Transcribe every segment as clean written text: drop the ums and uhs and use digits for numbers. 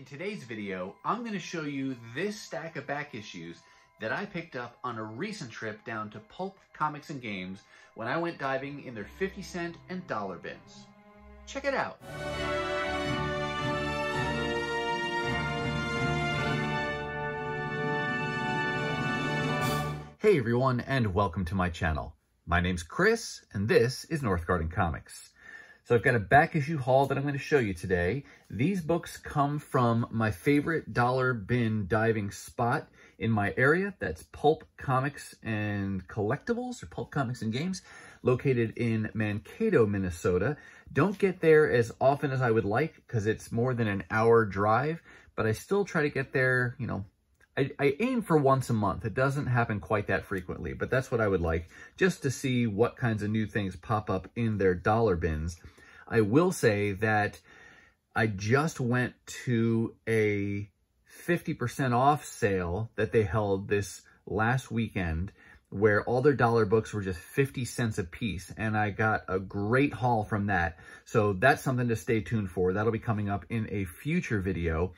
In today's video, I'm going to show you this stack of back issues that I picked up on a recent trip down to Pulp Comics and Games when I went diving in their 50-cent and dollar bins. Check it out. Hey everyone, and welcome to my channel. My name's Chris, and this is Northgarden Comics. So I've got a back issue haul that I'm going to show you today. These books come from my favorite dollar bin diving spot in my area. That's Pulp Comics and Collectibles, or Pulp Comics and Games, located in Mankato, Minnesota. Don't get there as often as I would like because it's more than an hour drive, but I still try to get there, you know, I aim for once a month. It doesn't happen quite that frequently, but that's what I would like, just to see what kinds of new things pop up in their dollar bins. I will say that I just went to a 50% off sale that they held this last weekend where all their dollar books were just 50 cents a piece, and I got a great haul from that. So that's something to stay tuned for. That'll be coming up in a future video.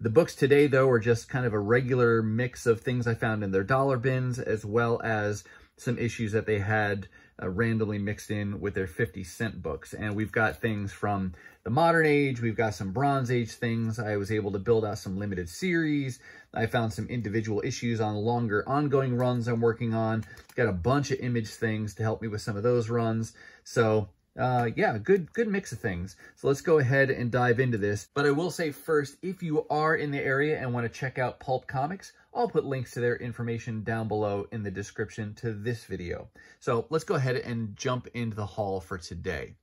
The books today, though, are just kind of a regular mix of things I found in their dollar bins, as well as some issues that they had randomly mixed in with their 50-cent books. And we've got things from the modern age, we've got some Bronze Age things. I was able to build out some limited series. I found some individual issues on longer ongoing runs I'm working on. Got a bunch of Image things to help me with some of those runs. So yeah, good mix of things. So let's go ahead and dive into this. But I will say first, if you are in the area and want to check out Pulp Comics, I'll put links to their information down below in the description to this video. So let's go ahead and jump into the haul for today.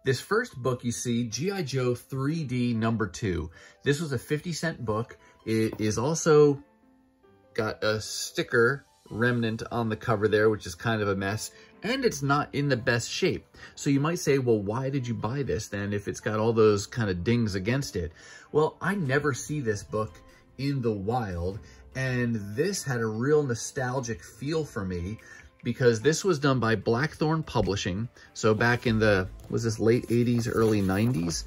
This first book you see, G.I. Joe 3D #2. This was a 50-cent book. It is also got a sticker remnant on the cover there, which is kind of a mess, and it's not in the best shape. So you might say, well, why did you buy this then if it's got all those kind of dings against it? Well, I never see this book in the wild, and this had a real nostalgic feel for me because this was done by Blackthorne Publishing. So back in the, was this late 80s, early 90s?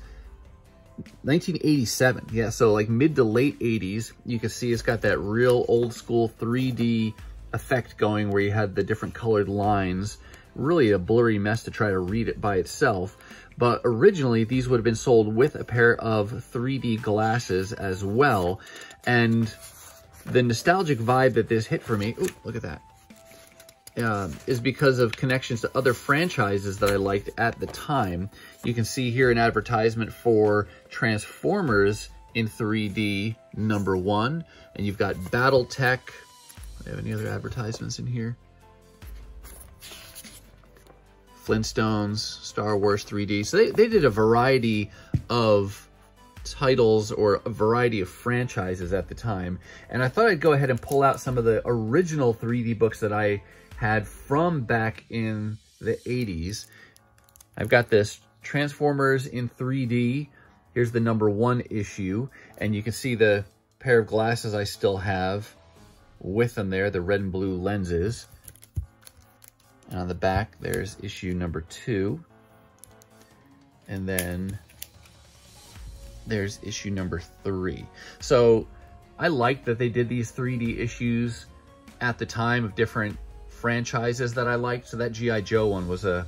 1987, yeah, so like mid to late 80s. You can see it's got that real old school 3D effect going where you had the different colored lines. Really a blurry mess to try to read it by itself. But originally these would have been sold with a pair of 3D glasses as well. And the nostalgic vibe that this hit for me, ooh, look at that, is because of connections to other franchises that I liked at the time. You can see here an advertisement for Transformers in 3D #1, and you've got Battletech. Do I have any other advertisements in here? Flintstones, Star Wars 3D. So they did a variety of titles or a variety of franchises at the time. And I thought I'd go ahead and pull out some of the original 3D books that I had from back in the 80s. I've got this Transformers in 3D. Here's the #1 issue. And you can see the pair of glasses I still have with them there, the red and blue lenses. And on the back, there's issue #2. And then there's issue #3. So I like that they did these 3D issues at the time of different franchises that I liked. So that G.I. Joe one was a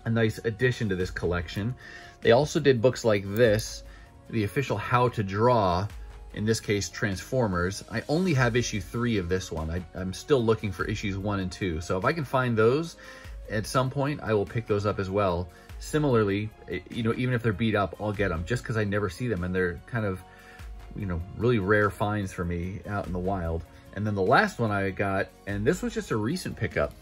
nice addition to this collection. They also did books like this, the official How to Draw, in this case, Transformers. I only have issue 3 of this one. I'm still looking for issues 1 and 2. So if I can find those at some point, I will pick those up as well. Similarly, you know, even if they're beat up, I'll get them just because I never see them, and they're kind of, you know, really rare finds for me out in the wild. And then the last one I got, and this was just a recent pickup,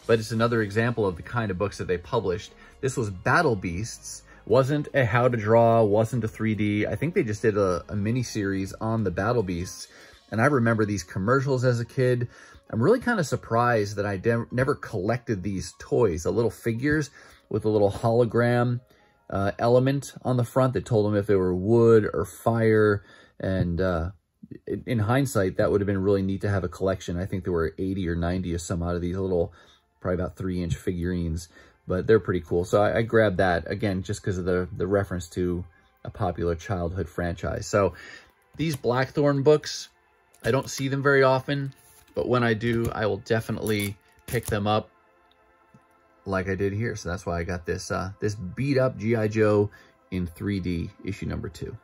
but it's another example of the kind of books that they published. This was Battle Beasts. Wasn't a How to Draw, wasn't a 3D. I think they just did a mini series on the Battle Beasts. And I remember these commercials as a kid. I'm really kind of surprised that I never collected these toys, the little figures with a little hologram element on the front that told them if they were wood or fire. And in hindsight, that would have been really neat to have a collection. I think there were 80 or 90 of some out of these little, probably about 3-inch figurines. But they're pretty cool. So I grabbed that, again, just because of the reference to a popular childhood franchise. So these Blackthorne books, I don't see them very often, but when I do, I will definitely pick them up like I did here. So that's why I got this this beat up G.I. Joe in 3D issue number 2.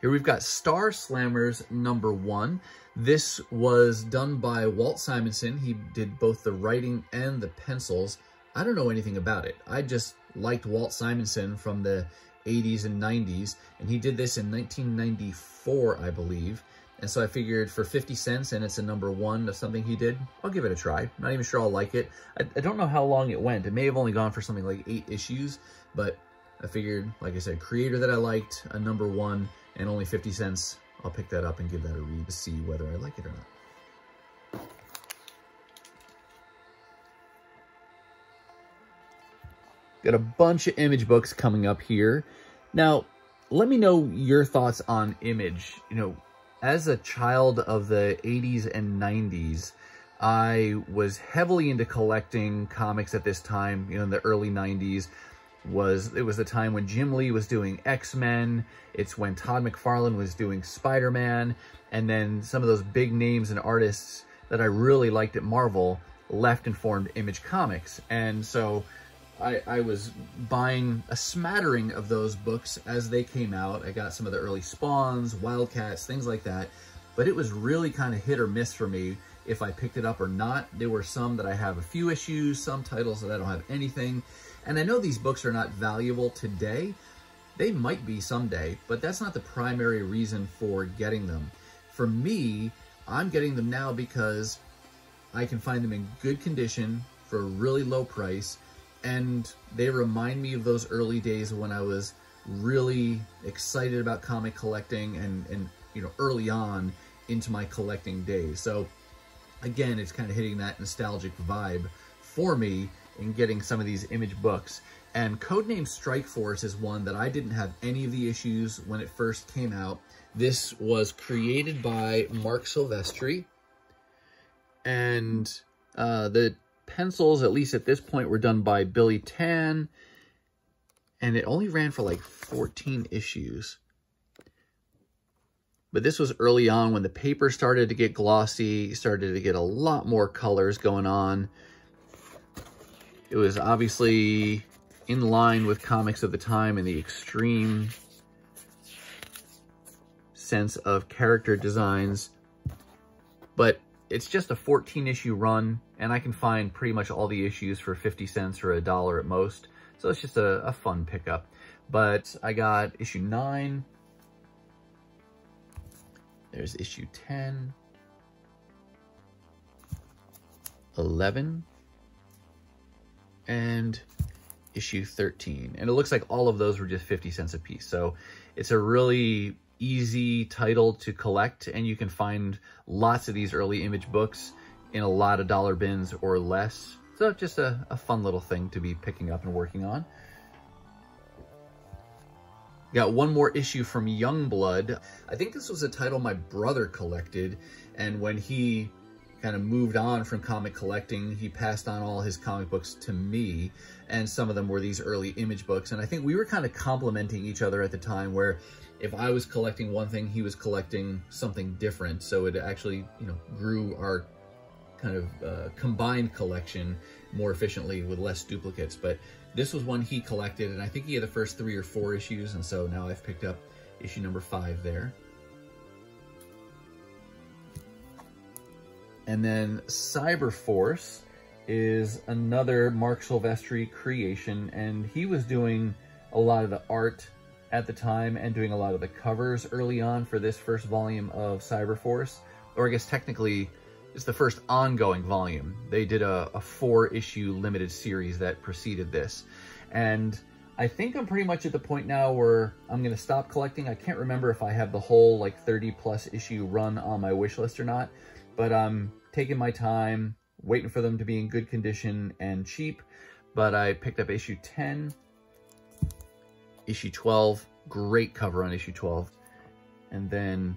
Here we've got Star Slammers number 1. This was done by Walt Simonson. He did both the writing and the pencils. I don't know anything about it. I just liked Walt Simonson from the 80s and 90s, and he did this in 1994, I believe. And so I figured for 50 cents, and it's a number 1 of something he did, I'll give it a try. I'm not even sure I'll like it. I don't know how long it went. It may have only gone for something like 8 issues, but I figured, like I said, creator that I liked, a number 1, and only 50 cents. I'll pick that up and give that a read to see whether I like it or not. Got a bunch of Image books coming up here. Now, let me know your thoughts on Image. You know, as a child of the 80s and 90s, I was heavily into collecting comics at this time. You know, in the early 90s, it was the time when Jim Lee was doing X-Men. It's when Todd McFarlane was doing Spider-Man. And then some of those big names and artists that I really liked at Marvel left and formed Image Comics. And so I was buying a smattering of those books as they came out. I got some of the early Spawns, Wildcats, things like that. But it was really kind of hit or miss for me if I picked it up or not. There were some that I have a few issues, some titles that I don't have anything. And I know these books are not valuable today. They might be someday, but that's not the primary reason for getting them. For me, I'm getting them now because I can find them in good condition for a really low price, and they remind me of those early days when I was really excited about comic collecting and you know, early on into my collecting days. So again, it's kind of hitting that nostalgic vibe for me in getting some of these Image books. And Codename Strike Force is one that I didn't have any of the issues when it first came out. This was created by Mark Silvestri, and the pencils, at least at this point, were done by Billy Tan, and it only ran for like 14 issues. But this was early on when the paper started to get glossy, started to get a lot more colors going on. It was obviously in line with comics of the time in the extreme sense of character designs, but it's just a 14-issue run, and I can find pretty much all the issues for 50 cents or $1 at most, so it's just a fun pickup. But I got issue 9, there's issue 10, 11, and issue 13. And it looks like all of those were just 50 cents a piece. So it's a really easy title to collect, and you can find lots of these early Image books in a lot of dollar bins or less. So just a fun little thing to be picking up and working on. Got one more issue from Youngblood. I think this was a title my brother collected, and when he kind of moved on from comic collecting, he passed on all his comic books to me, and some of them were these early Image books. And I think we were kind of complementing each other at the time, where if I was collecting one thing, he was collecting something different. So it actually, you know, grew our kind of combined collection more efficiently with less duplicates. But this was one he collected, and I think he had the first 3 or 4 issues, and so now I've picked up issue number 5 there. And then Cyberforce is another Mark Silvestri creation, and he was doing a lot of the art at the time and doing a lot of the covers early on for this first volume of Cyberforce. Or I guess technically it's the first ongoing volume. They did a 4-issue limited series that preceded this. And I think I'm pretty much at the point now where I'm going to stop collecting. I can't remember if I have the whole like 30+ issue run on my wish list or not, but I'm taking my time, waiting for them to be in good condition and cheap. But I picked up issue 10, issue 12, great cover on issue 12, and then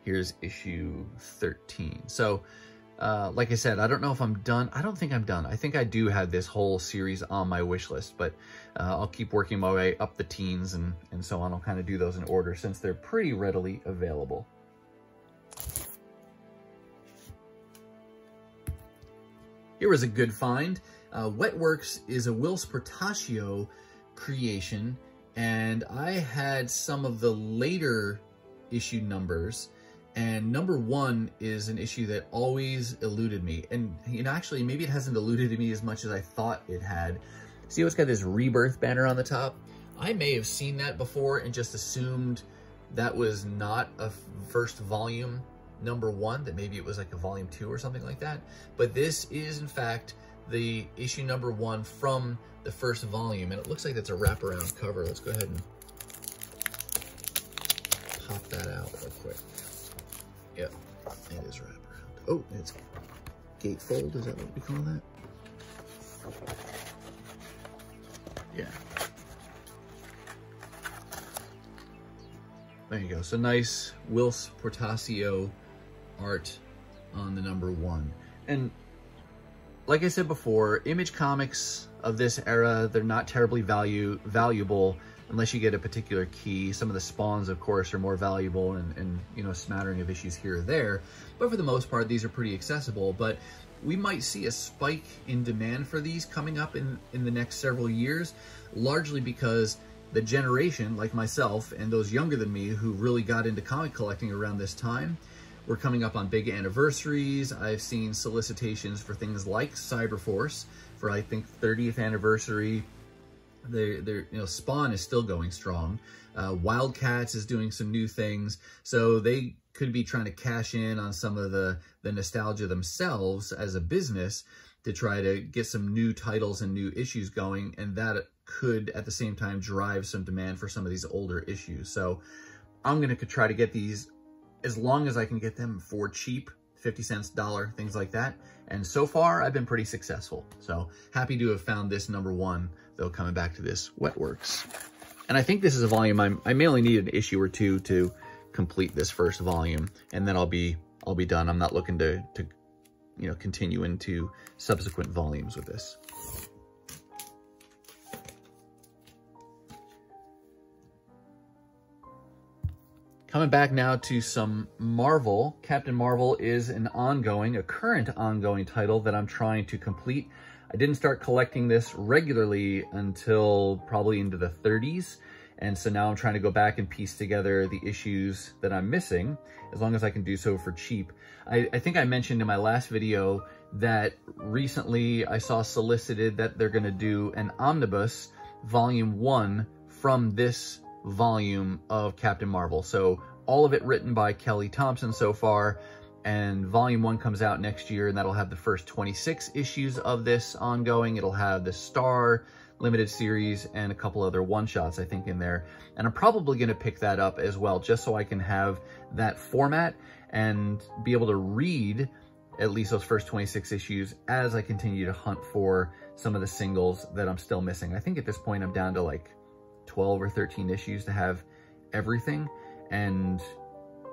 here's issue 13. So like I said, I don't know if I'm done. I don't think I'm done. I think I do have this whole series on my wish list, but I'll keep working my way up the teens and so on. I'll kind of do those in order since they're pretty readily available. Here was a good find. Wetworks is a Will Sportaccio creation, and I had some of the later issue numbers, and number 1 is an issue that always eluded me. And, you know, actually, maybe it hasn't eluded me as much as I thought it had. See how it's got this Rebirth banner on the top? I may have seen that before and just assumed that was not a first volume number 1, that maybe it was like a volume 2 or something like that. But this is, in fact, the issue number 1 from the first volume, and it looks like that's a wraparound cover. Let's go ahead and pop that out real quick. Yep, it is wraparound. Oh, it's Gatefold, is that what we call that? Yeah. There you go. So nice Will Sportaccio art on the number 1. And like I said before, Image comics of this era, they're not terribly valuable unless you get a particular key. Some of the spawns, of course, are more valuable and you know, a smattering of issues here or there. But for the most part, these are pretty accessible. But we might see a spike in demand for these coming up in the next several years, largely because the generation, like myself and those younger than me who really got into comic collecting around this time, we're coming up on big anniversaries. I've seen solicitations for things like Cyberforce for, I think, 30th anniversary. You know, Spawn is still going strong. Wildcats is doing some new things. So they could be trying to cash in on some of the nostalgia themselves as a business to try to get some new titles and new issues going. And that could, at the same time, drive some demand for some of these older issues. So I'm going to try to get these as long as I can get them for cheap, 50 cents, $1, things like that. And so far, I've been pretty successful. So happy to have found this number 1, though, coming back to this Wetworks. And I think this is a volume I may only need an issue or 2 to complete this first volume, and then I'll be done. I'm not looking to you know, continue into subsequent volumes with this. Coming back now to some Marvel. Captain Marvel is a current ongoing title that I'm trying to complete. I didn't start collecting this regularly until probably into the 30s. And so now I'm trying to go back and piece together the issues that I'm missing, as long as I can do so for cheap. I think I mentioned in my last video that recently I saw solicited that they're going to do an omnibus volume 1 from this volume of Captain Marvel. So all of it written by Kelly Thompson so far, and volume 1 comes out next year, and that'll have the first 26 issues of this ongoing. It'll have the Star limited series and a couple other one-shots, I think, in there. And I'm probably going to pick that up as well, just so I can have that format and be able to read at least those first 26 issues as I continue to hunt for some of the singles that I'm still missing. I think at this point I'm down to like 12 or 13 issues to have everything, and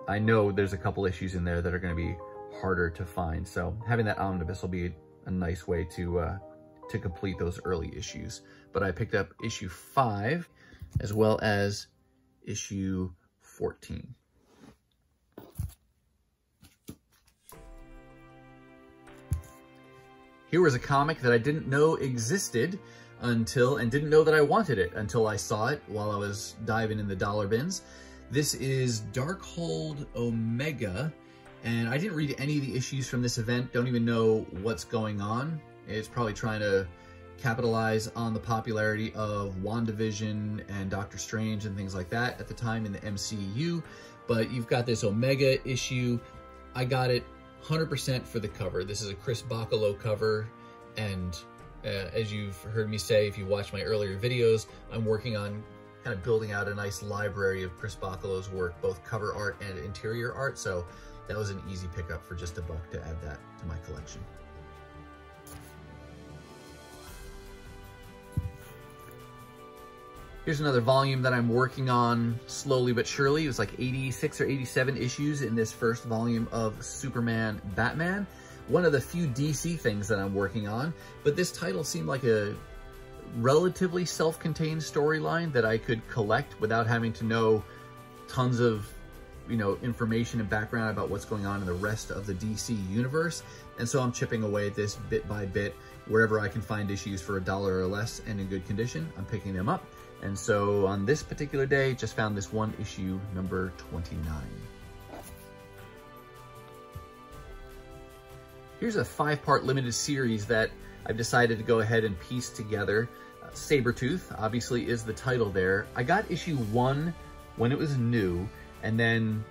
I know there's a couple issues in there that are going to be harder to find. So having that omnibus will be a nice way to complete those early issues. But I picked up issue 5 as well as issue 14. Here was a comic that I didn't know existed and didn't know that I wanted it until I saw it while I was diving in the dollar bins. This is Darkhold Omega, and I didn't read any of the issues from this event, don't even know what's going on. It's probably trying to capitalize on the popularity of WandaVision and Doctor Strange and things like that at the time in the MCU. But you've got this Omega issue. I got it 100% for the cover. This is a Chris Bachalo cover, and as you've heard me say, if you watch my earlier videos, I'm working on kind of building out a nice library of Chris Bachalo's work, both cover art and interior art, so that was an easy pickup for just $1 to add that to my collection. Here's another volume that I'm working on slowly but surely. It was like 86 or 87 issues in this first volume of Superman Batman. one of the few DC things that I'm working on, but this title seemed like a relatively self-contained storyline that I could collect without having to know tons of, you know, information and background about what's going on in the rest of the DC universe. And so I'm chipping away at this bit by bit. Wherever I can find issues for $1 or less and in good condition, I'm picking them up. And so on this particular day, just found this one issue, number 29. Here's a 5-part limited series that I've decided to go ahead and piece together. Sabertooth, obviously, is the title there. I got issue 1 when it was new, and then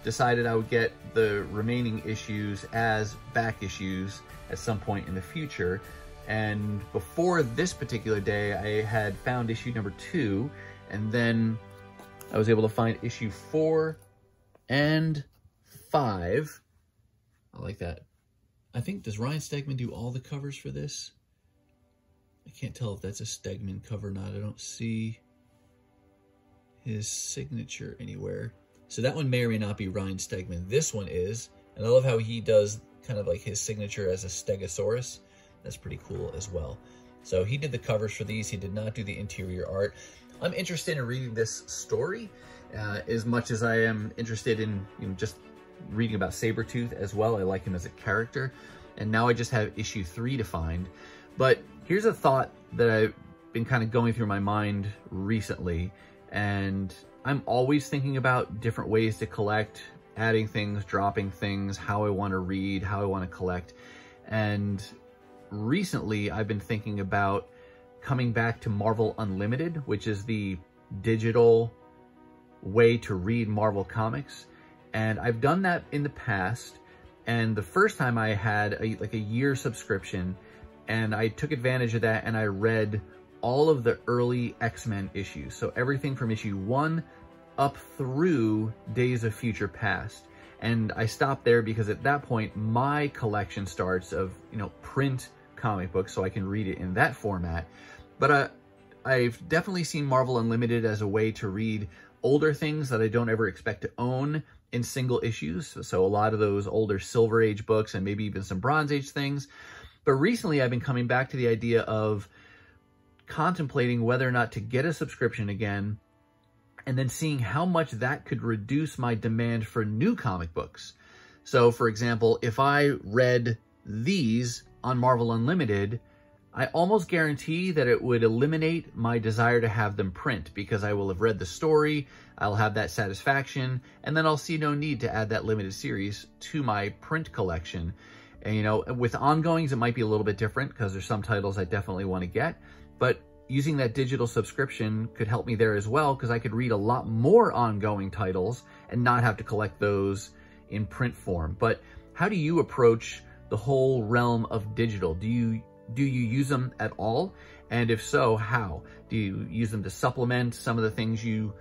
decided I would get the remaining issues as back issues at some point in the future. And before this particular day, I had found issue number 2, and then I was able to find issue 4 and 5. I like that. I think, does Ryan Stegman do all the covers for this? I can't tell if that's a Stegman cover or not. I don't see his signature anywhere. So that one may or may not be Ryan Stegman. This one is, and I love how he does kind of like his signature as a Stegosaurus. That's pretty cool as well. So he did the covers for these. He did not do the interior art. I'm interested in reading this story as much as I am interested in, you know, just reading about Sabertooth as well. I like him as a character. And now I just have issue 3 to find. But here's a thought that I've been kind of going through my mind recently. And I'm always thinking about different ways to collect, adding things, dropping things, how I want to read, how I want to collect. And recently I've been thinking about coming back to Marvel Unlimited, which is the digital way to read Marvel comics. And I've done that in the past. And the first time I had like a year subscription, and I took advantage of that and I read all of the early X-Men issues. So everything from issue 1 up through Days of Future Past. And I stopped there because at that point, my collection starts of, you know, print comic books, so I can read it in that format. But I've definitely seen Marvel Unlimited as a way to read older things that I don't ever expect to own in single issues. So a lot of those older Silver Age books and maybe even some Bronze Age things. But recently I've been coming back to the idea of contemplating whether or not to get a subscription again, and then seeing how much that could reduce my demand for new comic books. So for example, if I read these on Marvel Unlimited, I almost guarantee that it would eliminate my desire to have them print, because I will have read the story, I'll have that satisfaction, and then I'll see no need to add that limited series to my print collection. And, you know, with ongoings, it might be a little bit different because there's some titles I definitely want to get, but using that digital subscription could help me there as well, because I could read a lot more ongoing titles and not have to collect those in print form. But how do you approach the whole realm of digital? Do you use them at all? And if so, how? Do you use them to supplement some of the things you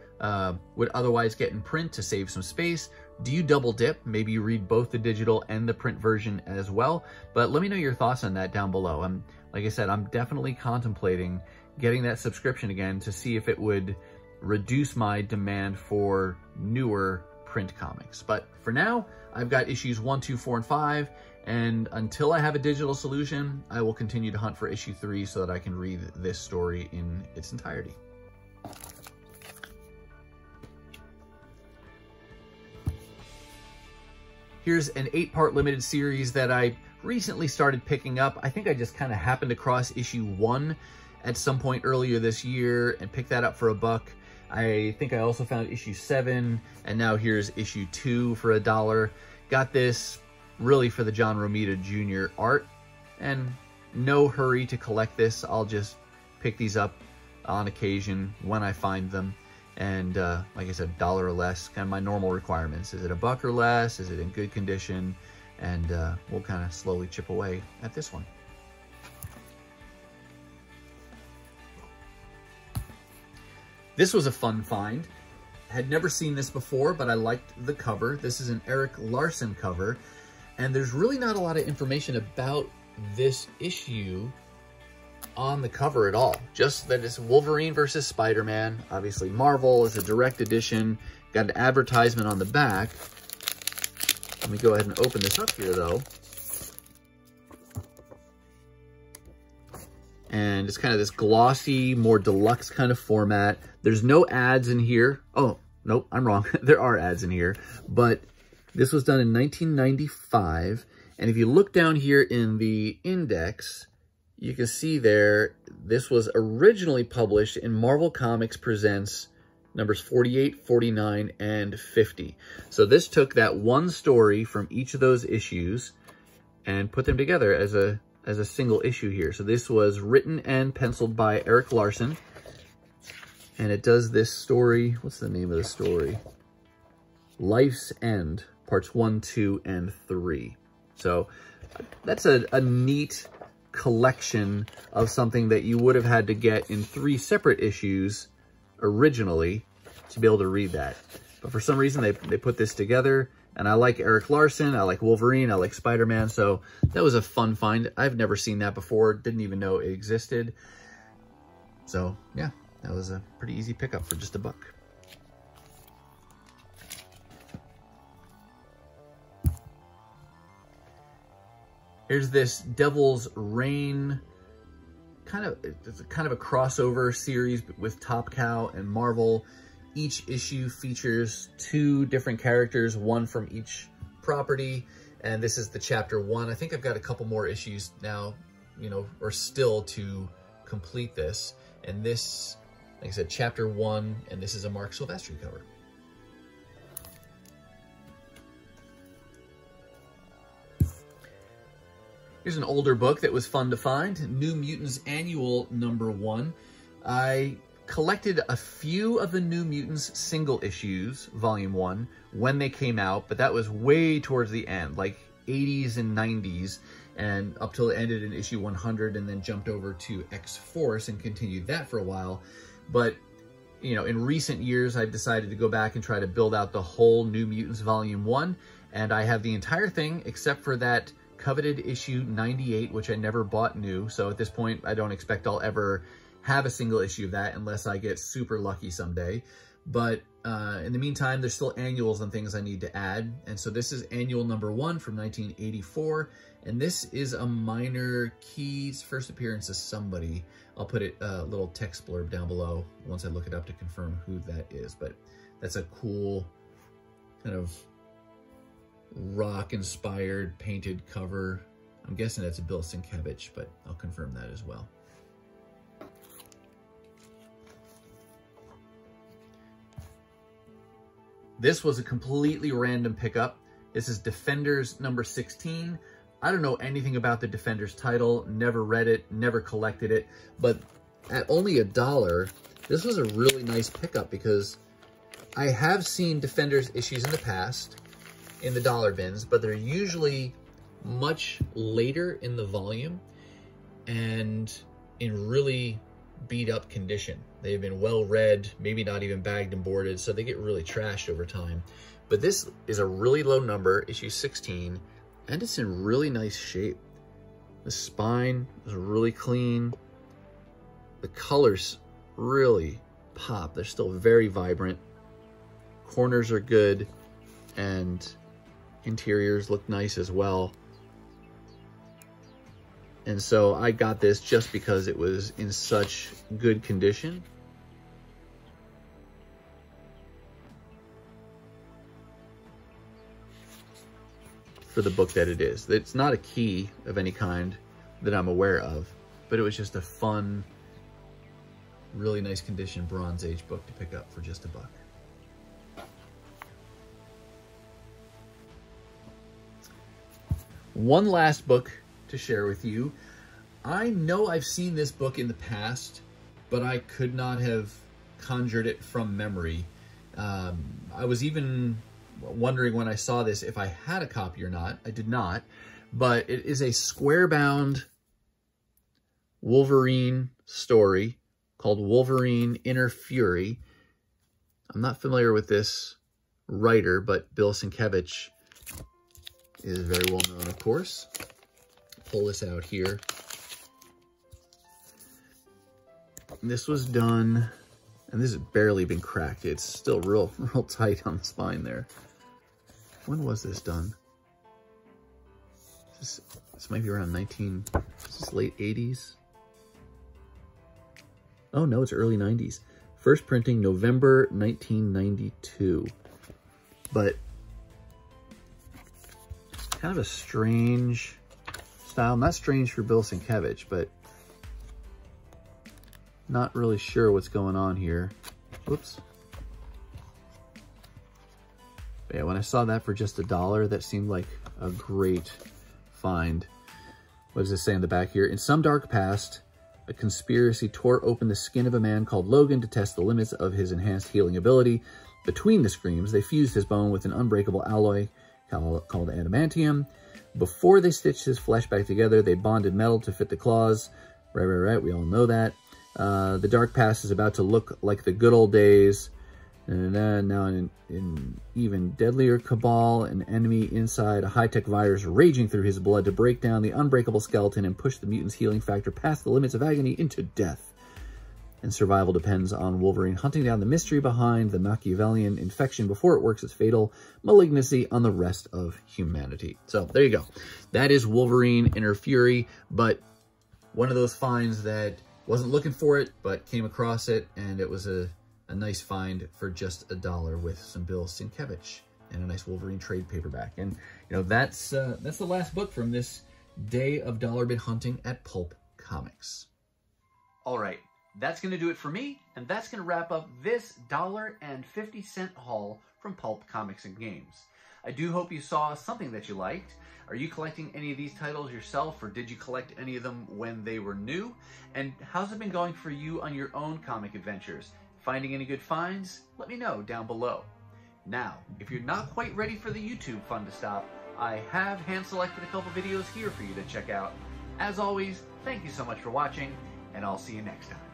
would otherwise get in print to save some space? Do you double dip? Maybe you read both the digital and the print version as well. But let me know your thoughts on that down below. Like I said, I'm definitely contemplating getting that subscription again to see if it would reduce my demand for newer print comics. But for now, I've got issues 1, 2, 4, and 5. And until I have a digital solution, I will continue to hunt for issue 3 so that I can read this story in its entirety. Here's an 8-part limited series that I recently started picking up. I think I just kind of happened across issue 1 at some point earlier this year and picked that up for $1. I think I also found issue 7, and now here's issue 2 for $1. Got this really for the John Romita Jr. art, and no hurry to collect this. I'll just pick these up on occasion when I find them. And like I said, $1 or less, kind of my normal requirements. Is it $1 or less? Is it in good condition? And we'll kind of slowly chip away at this one. This was a fun find. Had never seen this before, but I liked the cover. This is an Eric Larson cover, and there's really not a lot of information about this issue on the cover at all. Just that it's Wolverine versus Spider-Man. Obviously Marvel is a direct edition. Got an advertisement on the back. Let me go ahead and open this up here though. And it's kind of this glossy, more deluxe kind of format. There's no ads in here. Oh, nope, I'm wrong. There are ads in here. But this was done in 1995. And if you look down here in the index, you can see there, this was originally published in Marvel Comics Presents numbers 48, 49, and 50. So this took that one story from each of those issues and put them together as a single issue here. So this was written and penciled by Eric Larson. And it does this story, what's the name of the story? Life's End, parts 1, 2, and 3. So that's a neat collection of something that you would have had to get in 3 separate issues originally to be able to read that. But for some reason, they put this together. And I like Eric Larson, I like Wolverine, I like Spider-Man, so that was a fun find. I've never seen that before, didn't even know it existed. So yeah, that was a pretty easy pickup for just $1. Here's this Devil's Reign, it's kind of a crossover series with Top Cow and Marvel. Each issue features 2 different characters, one from each property, and this is the chapter 1. I think I've got a couple more issues now, or still to complete this. And this, like I said, chapter 1, and this is a Mark Silvestri cover. Here's an older book that was fun to find, New Mutants Annual #1. I collected a few of the New Mutants single issues, volume 1, when they came out, but that was way towards the end, like 80s and 90s, and up till it ended in issue 100 and then jumped over to X-Force and continued that for a while. But, in recent years, I've decided to go back and try to build out the whole New Mutants volume 1, and I have the entire thing except for that coveted issue 98, which I never bought new, so at this point, I don't expect I'll ever have a single issue of that unless I get super lucky someday. But in the meantime, there's still annuals and things I need to add. And so this is annual #1 from 1984. And this is a Minor Keys first appearance as somebody. I'll put a little text blurb down below once I look it up to confirm who that is. But that's a cool kind of rock-inspired painted cover. I'm guessing that's a Bill Sienkiewicz, but I'll confirm that as well. This was a completely random pickup. This is Defenders #16. I don't know anything about the Defenders title, never read it, never collected it, but at only $1, this was a really nice pickup because I have seen Defenders issues in the past in the dollar bins, but they're usually much later in the volume and in really beat up condition. They've been well read, maybe not even bagged and boarded, so they get really trashed over time. But this is a really low number, issue 16, and it's in really nice shape. The spine is really clean. The colors really pop. They're still very vibrant. Corners are good, and interiors look nice as well. And so I got this just because it was in such good condition. For the book that it is. It's not a key of any kind that I'm aware of, but it was just a fun, really nice condition Bronze Age book to pick up for just $1. One last book to share with you. I know I've seen this book in the past, but I could not have conjured it from memory. I was even wondering when I saw this if I had a copy or not. I did not, but it is a square-bound Wolverine story called Wolverine Inner Fury. I'm not familiar with this writer, but Bill Sienkiewicz is very well known, of course. Pull this out here. This was done, and this has barely been cracked. It's still real tight on the spine there. When was this done? This might be around this is late 80s. Oh no, it's early 90s. First printing November 1992. But kind of a strange style. Not strange for Bill Sienkiewicz, but not really sure what's going on here. Whoops. But yeah, when I saw that for just $1, that seemed like a great find. What does it say in the back here? In some dark past, a conspiracy tore open the skin of a man called Logan to test the limits of his enhanced healing ability. Between the screams, they fused his bone with an unbreakable alloy called adamantium. Before they stitched his flesh back together, they bonded metal to fit the claws. Right, we all know that. The dark past is about to look like the good old days. Now in even deadlier cabal, an enemy inside a high-tech virus raging through his blood to break down the unbreakable skeleton and push the mutant's healing factor past the limits of agony into death. And survival depends on Wolverine hunting down the mystery behind the Machiavellian infection before it works its fatal malignancy on the rest of humanity. So there you go. That is Wolverine Inner Fury, but one of those finds that wasn't looking for it, but came across it, and it was a nice find for just $1 with some Bill Sienkiewicz and a nice Wolverine trade paperback. And you know, that's the last book from this day of dollar bin hunting at Pulp Comics. All right, that's going to do it for me, and that's going to wrap up this $1.50 haul from Pulp Comics and Games. I do hope you saw something that you liked. Are you collecting any of these titles yourself, or did you collect any of them when they were new? And how's it been going for you on your own comic adventures? Finding any good finds? Let me know down below. Now, if you're not quite ready for the YouTube fun to stop, I have hand-selected a couple videos here for you to check out. As always, thank you so much for watching, and I'll see you next time.